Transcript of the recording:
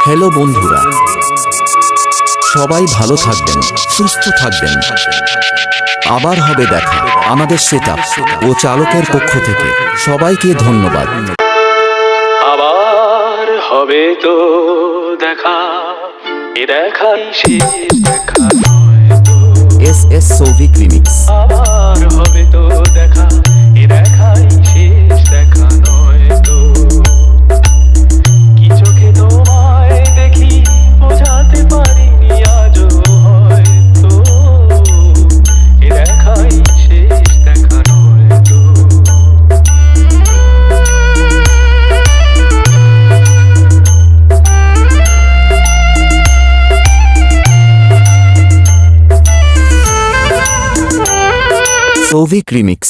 Hello বন্ধুরা, সবাই ভালো থাকবেন, সুস্থ থাকবেন। আবার হবে দেখা আমাদের সেটআপ ও চালকের পক্ষ থেকে সবাইকে ধন্যবাদ। আবার হবে তো দেখা, এ দেখাই শেষ দেখা নয় তো। S Souvik remix. আবার হবে তো দেখা, এ দেখাই শেষ দেখা নয় তো। কি চোখে তোমায় দেখি বোঝাতে পারিনি আজও হয়তো, এ দেখাই শেষ দেখা নয় তো। সৌভিক রিমিক্স।